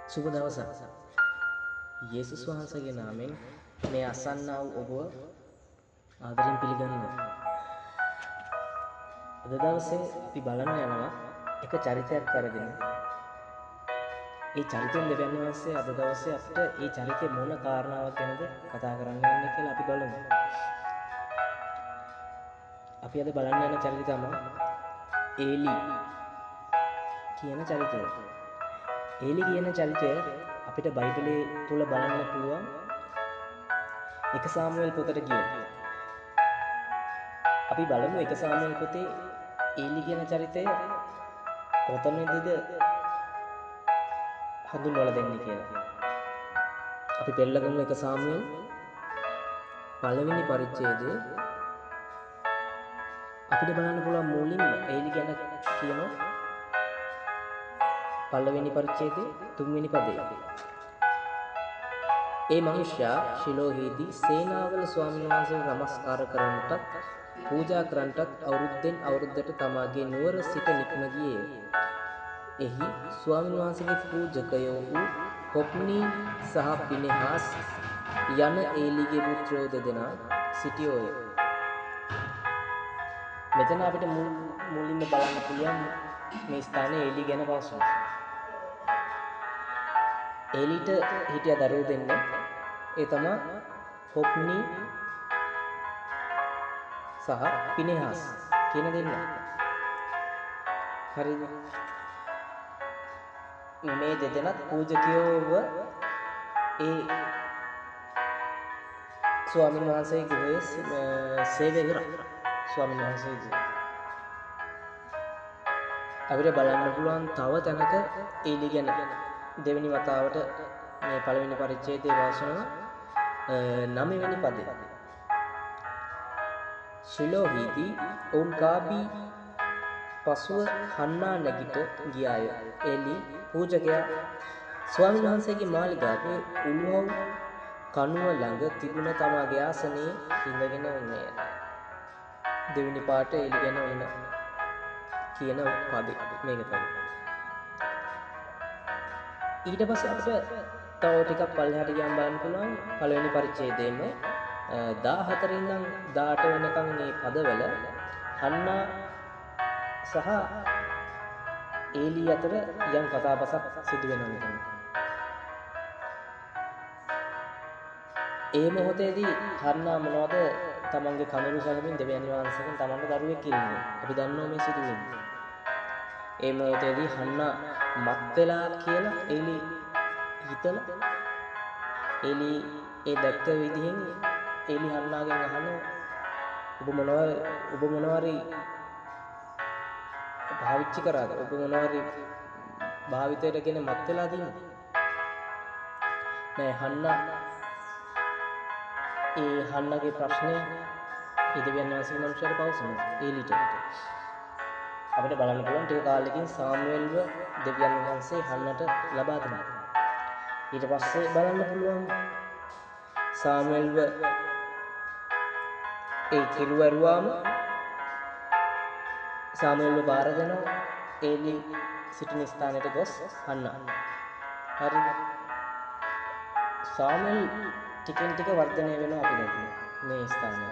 සුබ දවසක්. යේසුස් වහන්සේගේ නාමයෙන් මේ අසන්නා වූ ඔබව ආදරෙන් පිළිගන්නවා. අද දවසේ අපි බලන්න යනවා එක චරිතයක් අරගෙන. ඒ චරිතෙන් දෙවියන් වහන්සේ අද දවසේ අපිට ඒ චරිතේ මොන කාරණාවක් ගැනද කතා කරන්න යන්නේ කියලා අපි බලමු. අපි අද බලන්න යන චරිතය තමයි ඒලි කියන චරිතය. ඒලි කියන චරිතය අපිට බයිබලයේ තුල බලන්න පුළුවන් එක සාමුවෙල් පොතට ගියොත්. අපි බලමු එක සාමුවෙල් පොතේ ඒලි කියන චරිතය කොතනදද හඳුන්වලා දෙන්නේ කියලා. අපි පෙළගමු එක සාමුවෙල් පළවෙනි පරිච්ඡේදයේ අපිට බලන්න පුළුවන් මූලින්ම ඒලි ගැන කියනවා පළවෙනි පරිච්ඡේදයේ 3 වෙනි පදේ. ඒ මනුෂ්‍යයා ශිලෝහේදී සේනාවල ස්වාමීන් වහන්සේට නමස්කාර කරන්නටත් පූජා කරන්නටත් අවුරුද්දෙන් අවුරුද්දට තමාගේ නුවර සිට නික්ම ගියේය. එහි ස්වාමීන් වහන්සේගේ පූජකයෝ වූ හොප්නි සහ පිනෙහාස් යන ඒලිගේ පුත්‍රයෝ දෙදෙනා සිටියෝය. මෙතන අපිට මුලින්ම බලන්න පුළුවන් මේ ස්ථානයේ ඒලි ගැන පවසනවා. ඒලිට හිටිය දරුවෝ දෙන්නේ ඒ තමයි හොප්නි සහ පිනෙහාස් කියන දෙන්නා. හරිද? මේ දෙදෙනාත් පූජකයෝව ඒ ස්වාමීන් වහන්සේ ගෘහයේ සේවය කරා. ස්වාමීන් වහන්සේගේ අපිට බලන්න පුළුවන් තව තැනක ඒලි ගැන දෙවෙනි වතාවට මේ පළවෙනි පරිච්ඡේදයේ වාසනාව 9 වෙනි පදේ. ශිලෝහේදී ඔවුන් කාබී පසුව හන්නා නැගිට ගියාය. ඒලි පූජකයා ස්වාමීන් වහන්සේගේ මාලිගාවේ උළුවව් කණුව ළඟ තිබුණ තමාගේ ආසනයේ ඉඳගෙන උන්නේය. දෙවෙනි පාට ඒලි ගැන වෙන කියන පදේ මේක තමයි. ඊට පස්සේ අපිට තව ටිකක් පල්ලෙහාට ගියන් බලන්න පුළුවන් පළවෙනි පරිච්ඡේදයේම 14 ඉඳන් 18 වෙනකන් මේ පදවල හන්නා සහ ඒලි අතර යම් කතාබසක් සිදු වෙනවා මෙතන. ඒ මොහොතේදී හන්නා මොනවද තමන්ගේ කනරු සලමින් දෙවියන් වහන්සේගෙන් තමන්ගේ දරුවෙක් ඉන්නේ. අපි දන්නවා මේ සිදු වෙන්නේ. ඒ මොහොතේදී හන්නා මත් වෙලා කියලා ඒලි හිතලා ඒලි ඒ දැක්ක විදිහෙන් ඒලි හන්නාගෙන් අහනවා ඔබ මොනවාරි භාවිච්චි කරාද? ඔබ මොනවාරි භාවිතයටගෙන මත් වෙලා දින්නේ? නෑ හන්නා ඒ හන්නගේ ප්‍රශ්නය දෙවියන් වහන්සේ මනුෂ්‍යයට පවසනවා ඒලිට. අපිට බලන්න පුළුවන් ටික කාලෙකින් සාමුවෙල්ව දෙවියන් වහන්සේ හන්නට ලබා දෙනවා. ඊට පස්සේ බලන්න පුළුවන් සාමුවෙල්ව ඒ කිරුවරුවාම සාමුවෙල්ව බාර දෙනවා ඒලි සිටින ස්ථානයට ගොස් හන්නා. හරිද? සාමුවෙල් ටිකෙන් ටික වර්ධනය වෙනවා අපි දකිනවා මේ ස්ථානය.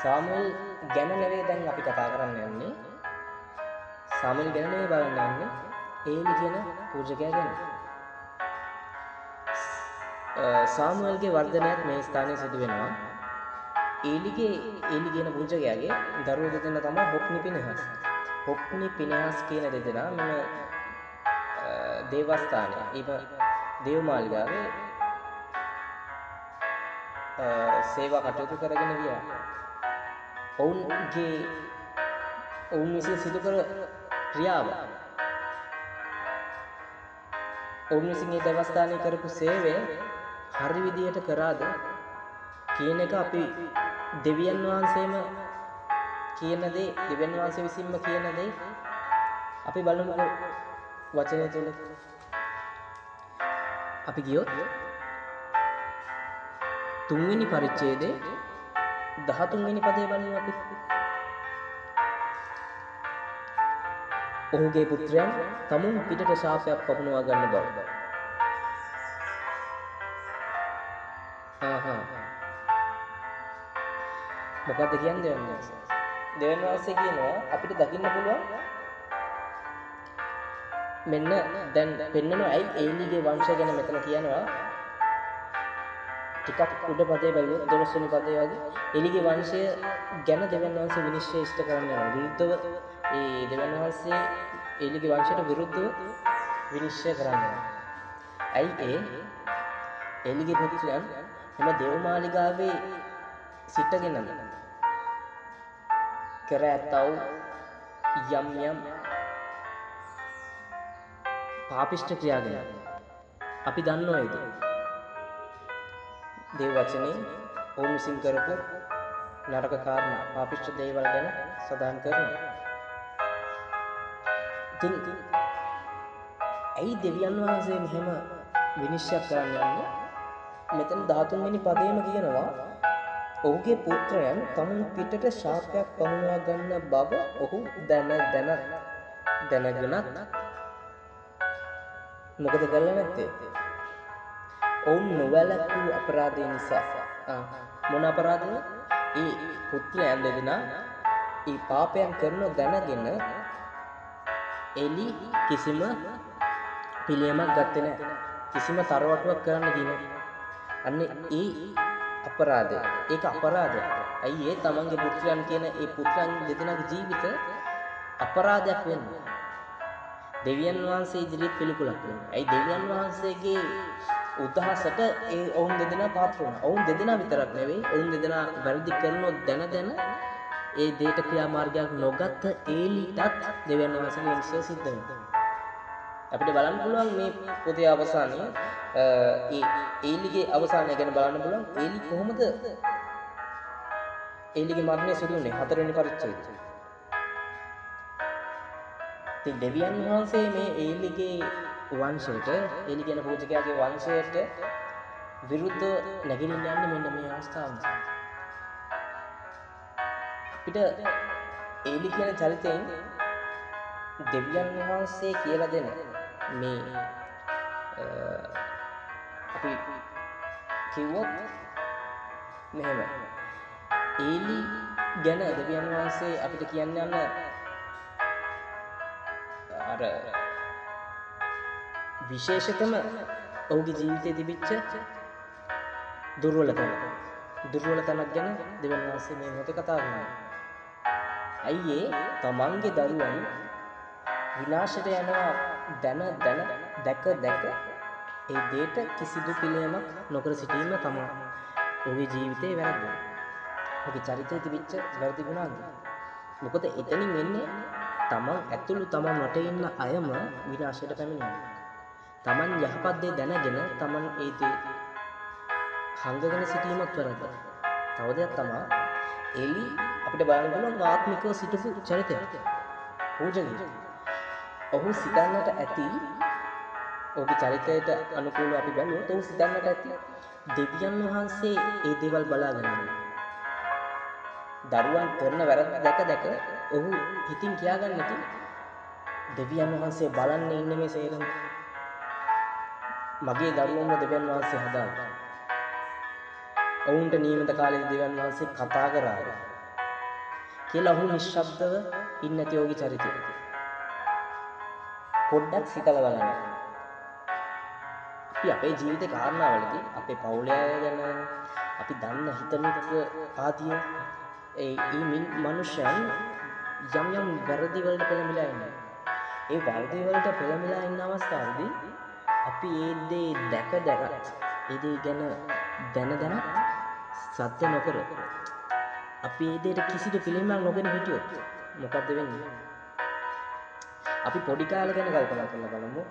සාමුවෙල් ගැන නෙවෙයි දැන් අපි කතා කරන්න යන්නේ. සාමුවෙල් ගැන නෙවෙයි බලන්න යන්නේ. ඒලි කියන පූජකයා ගැන. සාමුවෙල්ගේ වර්ධනයත් මේ ස්ථානයේ සිදු වෙනවා. ඒලි කියන පූජකයාගේ දරුවෝ දෙදෙනා තමයි හොප්නි පිනෙහාස්. හොප්නි පිනෙහාස් කියන දෙදෙනා මෙම දේවස්ථානයේ ඊම දේවමාලිගාවේ සේවා කටයුතු කරගෙන ගියා. ඔවුන් විසින් සිදු කර ක්‍රියාව ඔවුන් විසින් මේ දේවස්ථානයේ කරපු සේවය හරි විදියට කරාද කියන එක අපි දෙවියන් වහන්සේම කියන දේ දෙවියන් වහන්සේ විසින්ම කියන දේ අපි බලමු වචනය තුල. අපි ගියොත් 3 වෙනි පරිච්ඡේදයේ 13 වෙනි පදේ බලමු අපි. ඔහුගේ පුත්‍රයන් තමුන් පිටට ශාපයක් පමුණවා ගන්න බව. මොකද්ද කියන්නේ දෙවියන් වහන්සේ? දෙවියන් වහන්සේ කියනවා අපිට දකින්න පුළුවන් මෙන්න දැන් පෙන්නනවා ඇයි ඒලිගේ වංශය ගැන මෙතන කියනවා ටිකක් උඩ පදේ බැලුවොත් 12 වෙනි පදේ වගේ ඒලිගේ වංශය ගැන දෙවියන් වහන්සේ විනිශ්චය ඉෂ්ට කරන්න යනවා. විරුද්ධව ඒ දෙවියන් වහන්සේ ඒලිගේ වංශයට විරුද්ධව විනිශ්චය කරන්න යනවා. ඇයි ඒලිගේ පුත්‍රයන් එම දේවමාලිගාවේ සිටගෙන කර ඇතව යම් පාපිෂ්ඨ ක්‍රියා ගැන අපි දන්නවා ඒක. දේව වචනේ ඔවුන් විසින් කරපු නරක කාරණා පාපිෂ්ඨ දේවල් ගැන සඳහන් කරනවා. ඉතින් ඇයි දෙවියන් වහන්සේ මෙහෙම විනිශ්චය කරන්න යන්නේ? මෙතන 13 වෙනි පදේම කියනවා ඔහුගේ පුත්‍රයන් තමුන් පිටට ශාපයක් පමුණවා ගන්න බව ඔහු දැනගෙනත් මොකද කළේ නැත්තේ? ඔවුන් නොවැළක්වූ අපරාධය නිසා. මොන අපරාධද? ඒ පුත්‍රයන් දෙදෙනා ඒ පාපයන් කරන දැනගෙන එලි කිසිම පිළියමක් ගත්තේ නැහැ. කිසිම තරවටුවක් කරන්න ගියේ නැහැ. අන්න ඒ අපරාධය. ඒක අපරාධයක්. ඇයි ඒ තමන්ගේ පුත්‍රයන් කියන ඒ පුත්‍රයන් දෙදෙනාගේ ජීවිත අපරාධයක් වෙන්නේ? දෙවියන් වහන්සේ ඉදිරියට පිළිකුලක් වෙනවා. ඇයි දෙවියන් වහන්සේගේ උදහසට ඒ ඔවුන් දෙදෙනා පාත්‍ර වුණා. ඔවුන් දෙදෙනා විතරක් නෙවෙයි ඔවුන් දෙදෙනා වැරදි කරනොත් දැන ඒ දේට ක්‍රියාමාර්ගයක් නොගත් ඒලිටත් දෙවියන් වහන්සේගේ විනිශ්චය සිද්ධ වෙනවා. අපිට බලන්න පුළුවන් මේ පොතේ අවසානයේ ඒ ඒලිගේ අවසානය ගැන බලන්න පුළුවන්. ඒලි කොහොමද ඒලිගේ මරණය සිදු වුනේ? 4 වෙනි පරිච්ඡේදය. ඉතින් දෙවියන් වහන්සේ මේ ඒලිගේ වංශයට ඒලි කියන පූජකයාගේ වංශයට විරුද්ධව නැගිටින්න යන්නේ මෙන්න මේ අවස්ථාව නිසා. අපිට ඒලි කියන චරිතයෙන් දෙවියන් වහන්සේ කියලා දෙන මේ අපි කිව්වොත් මෙහෙම ඒලි ගැන දෙවියන් වහන්සේ අපිට කියන්න යන අර විශේෂතම ඔහුගේ ජීවිතයේ තිබිච්ච දුර්වලතනක් ගැන දෙවියන් වහන්සේ මේ මොහොතේ කතා කරනවා. අයියේ තමන්ගේ දරුවන් විනාශයට යනවා දැක ඒ දෙයට කිසිදු පිළියමක් නොකර සිටීම තමයි ඔහුගේ ජීවිතේ වැරද්ද. ඔහුගේ චරිතයේ තිබිච්ච වැරදි ගුණාංග. මොකද එතනින් වෙන්නේ තමන් ඇතුළු තමන් වටේ ඉන්න අයම විනාශයට පැමිණෙනවා. තමන් යහපත් දේ දැනගෙන තමන් ඒ දේ හංගගෙන සිටීමත් වැරද්ද. තව දෙයක් තමයි එලි අපිට බලන්න පුළුවන් ආත්මිකව සිටපු චරිතයක්. පූජනීය. ඔහු සිතන්නට ඇති ඔහුගේ චරිතයට අනුකූලව අපි බලුවොත් ඔහු සිතන්නට ඇති දෙවියන් වහන්සේ ඒ දේවල් බලාගෙන ඉන්නවා. දරුවන් කරන වැරද්ද දැක ඔහු හිතින් කියාගන්න ඇති දෙවියන් වහන්සේ බලන්න ඉන්නේ මේ සේරම. මගේ දරුවන්ව දෙවියන් වහන්සේ හදාගන්න. ඔවුන්ට නියමිත කාලේ දෙවියන් වහන්සේ කතා කරා කියලා ඔහු නිශ්ශබ්දව ඉන්නේ නැති ඔහුගේ චරිතය. පොඩ්ඩක් සිතලා බලන්න. අපි අපේ ජීවිතේ කාරණාවලදී අපේ පවුලේ අය ගැන අපි දන්න හිතමිත්‍ර ආදී ඒ මනුෂ්‍යයන් යම් වැරදි වලට පෙළඹිලා ඉන්නවා. ඒ වැරදි වලට පෙළඹිලා ඉන්න අවස්ථාවේදී අපි ඒ දේ දැක ඒ දේ ගැන දැන සත්‍ය නොකර අපි ඒ දේට කිසිදු පිළියමක් නොගෙන හිටියොත් මොකද්ද වෙන්නේ? අපි පොඩි කාලේ ගැන කල්පනා කරලා බලමු.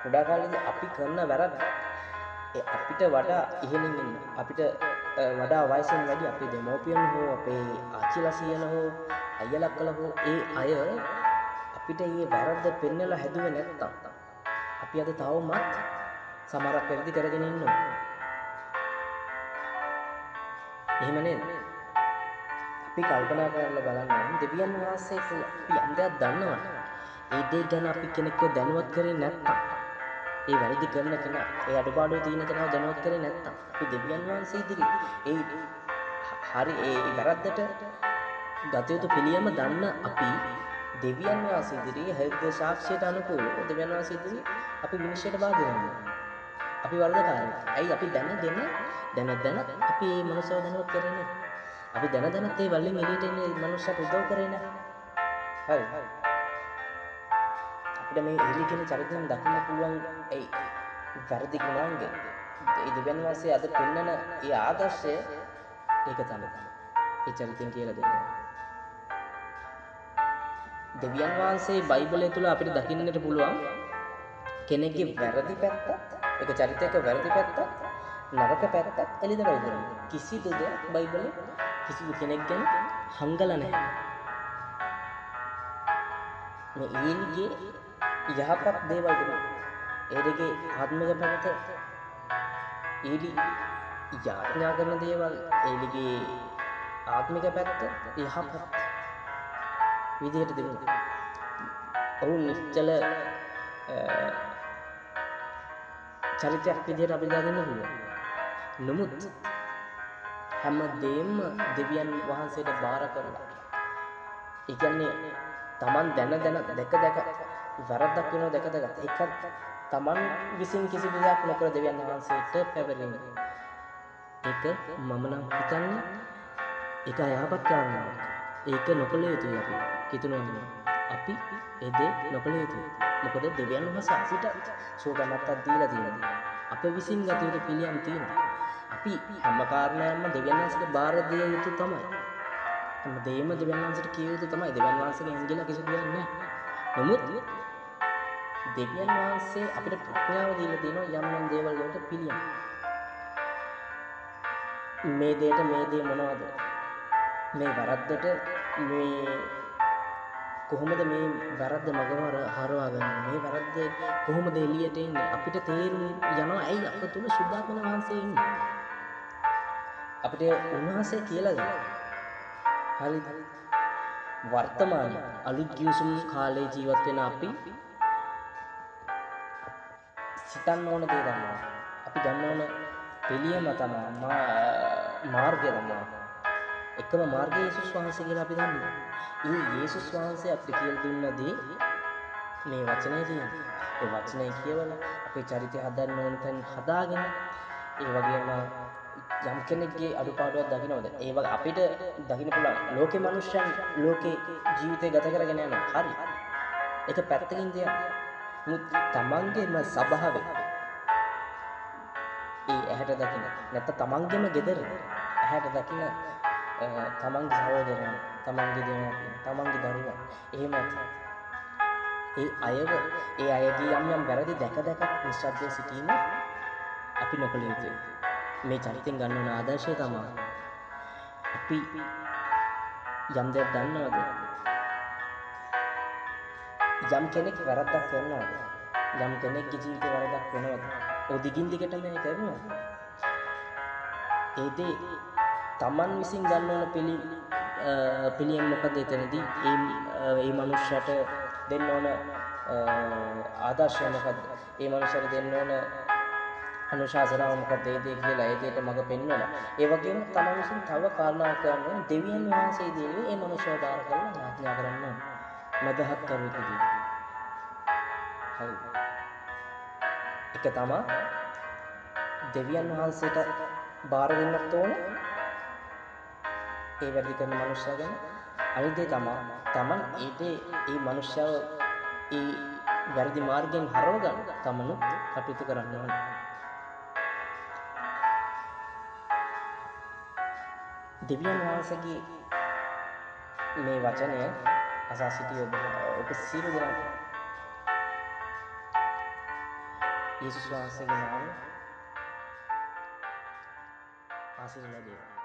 කුඩා කාලේදී අපි කරන වැරද්ද අපිට වඩා ඉහළින් ඉන්න අපිට වඩා වයසෙන් වැඩි අපේ දෙමව්පියන් හෝ අපේ ආච්චිලා සීයලා හෝ අයියලා අක්කලා හෝ ඒ අය අපිට මේ වැරද්ද පෙන්නලා හැදුවේ නැත්තම් අපි අද තවමත් සමහරක් වැරදි කරගෙන ඉන්නවා. එහෙම නේද? අපි කල්පනා කරලා බලන්න දෙවියන් වහන්සේ අපි යම් දෙයක් දන්නවනේ ඒ දේ ගැන අපි කෙනෙක්ව දැනුවත් කරේ නැත්තම් ඒ වැරදි කරන කෙනා, ඒ අඩුපාඩු තියෙන කෙනාව දැනුවත් කරේ නැත්තම් අපි දෙවියන් වහන්සේ ඉදිරි හරි ඒ වැරද්දට ගත යුතු පිළියම දන්න අපි දෙවියන් වහන්සේ ඉදිරියේ හෘද සාක්ෂියට අනුකූලව දෙවියන් වහන්සේ ඉදිරියේ අපි විනිශ්චයට බාධා වෙනවා. අපි වරදකාරයෝ. ඇයි අපි දැන අපි මේ මනුස්සව දැනුවත් කරේ නැහැ. අපි දැනත් ඒ වලින් එළියට එන්නේ මනුස්සයට උදව් කරේ නැහැ. හරි. අපිට මේ එලි කියන චරිතයෙන් දකින්න පුළුවන් ඇයි වැරදි ගුණාංග. ඒ දෙවියන් වහන්සේ අද පෙන්වන ඒ ආදර්ශය ඒක තමයි. ඒ චරිතයෙන් කියලා දෙන්නේ. දෙවියන් වහන්සේ බයිබලය තුල අපිට දකින්නට පුළුවන් කෙනෙක්ගේ වැරදි පැත්තත්, ඒක චරිතයක වැරදි පැත්තත්, නරක පැත්තත් එළිදරව් කරනවා. කිසිදු දෙයක් බයිබලයේ කිසිදු කෙනෙක් ගැන හංගලා නැහැ. මේ ඊළිගේ යහපත් දේවල් තිබුණා. ඒකේ ආත්මික පැත්ත ඊළි යාඥා කරන දේවල්, ඊළිගේ ආත්මික පැත්ත යහපත් විදිහට තිබුණා. ඔවුන් නිශ්චල චරිතයක් විදිහට අපි දාගන්න පුළුවන්. නමුත් හැම දෙයක්ම දෙවියන් වහන්සේට බාර කරලා. ඒ කියන්නේ Taman දැක වැරද්දක් වෙනවා දැක ඒකත් Taman විසින් කිසි දෙයක් නොකර දෙවියන් වහන්සේට පැවරීම. ඒක මම නම් හිතන්නේ ඒක යහපත් කාරණාවක්. ඒක නොකළ යුතුයි අපි. හිතනවා අපි ඒ දේ නොකළ යුතුයි. මොකද දෙවියන් වහන්සේ අපිට සෝගමත්තක් දීලා තියෙනවා. අප විසින් ගත යුතු පිළියම් තියෙනවා. අපි හැම කාරණයක්ම දෙවියන් වහන්සේට බාර දිය යුතු තමයි. හැම දෙයක්ම දෙවියන් වහන්සේට කිය යුතු තමයි. දෙවියන් වහන්සේගෙන් ඇඟිල්ල කිසි දෙයක් නැහැ. නමුත් දෙවියන් වහන්සේ අපිට ප්‍රඥාව දීලා තියෙනවා යම් දේවල් වලට පිළියම්. මේ දේ මොනවද? මේ වැරද්දට මේ කොහොමද මේ වැරද්ද මගම හරවා ගන්න? මේ වැරද්ද කොහොමද එළියට එන්නේ? අපිට තේරුම් යනවා ඇයි අප තුල සුද්ධාත්ම වහන්සේ ඉන්නේ? අපිට උන්වහන්සේ කියලා දෙනවා. හරිද? වර්තමාන අලුත් ගිවිසුම් කාලේ ජීවත් වෙන අපි සිතන්න ඕන දේ ගන්නවා. අපි ගන්න ඕන පිළියම තමයි මාර්ගය තමයි. එකම මාර්ගය යේසුස් වහන්සේ කියලා අපි දන්නවා. ඒ යේසුස් වහන්සේ අපිට කියලා දුන්න දේ මේ වචනේ තියෙනවා. ඒ වචනේ කියවලා අපේ චරිතය හදන්න ඕන තැන් හදාගෙන ඒ වගේම යම් කෙනෙක්ගේ අඩුපාඩුවක් දකින්නවද? ඒ වගේ අපිට දකින්න පුළුවන් ලෝකේ මිනිස්සුන් ලෝකේ ජීවිතය ගත කරගෙන යනවා. හරි. ඒක පැත්තකින් තියන්න. මුත් තමන්ගේම ස්වභාවය ඒ ඇහැට දකින්න. නැත්නම් තමන්ගේම gedara ඇහැට දකින්න තමන්ගේ සහෝදරයන්, තමන්ගේ දෙමව්පියන්, තමන්ගේ දරුවන් එහෙම ඒ අයගේ යම් වැරදි දැක නිශ්ශබ්දව සිටීම අපි නොකළ යුතුයි. මේ චරිතෙන් ගන්න ඕන ආදර්ශය තමයි අපි යම් දෙයක් දන්නවද? යම් කෙනෙක් වැරද්දක් කරනවද? යම් කෙනෙක්ගේ ජීවිතේ වැරද්දක් වෙනවද? ඔය දිගින් දිගටම මේ කරනවා. ඒ දේ Taman විසින් ගන්න ඕන පිළියම් මොකද එතනදී? ඒ මනුස්සයට දෙන්න ඕන ආදර්ශය මොකද්ද? ඒ මනුස්සයට දෙන්න ඕන අනුශාසනාව මොකක්ද? ඒ දේ කියලා ඒ දේට මඟ පෙන්වලා. ඒ වගේම Taman විසින් තව කාරණාවක් කරනවා. දෙවියන් වහන්සේ ඉදිරියේ ඒ මනුස්සව බාර කරලා යාඥා කරන්න ඕන. මදහත් කරුවෙක් විදිහට. හරි. ඒක තමයි දෙවියන් වහන්සේට බාර දෙන්නත් ඕන. ඒ වැඩි කරන මනුස්සයා ගැන අනිත් දේ තමයි Taman ඒ මනුස්සයව ඒ වැරදි මාර්ගයෙන් හරව ගන්න තමනුත් කටයුතු කරන්න ඕන. දෙවියන් වහන්සේගේ මේ වචනය අසා සිටි ඔබ සියලු දෙනාට යේසුස් වහන්සේගේ නාමයෙන් ආශිර්වාද ලැබේවා.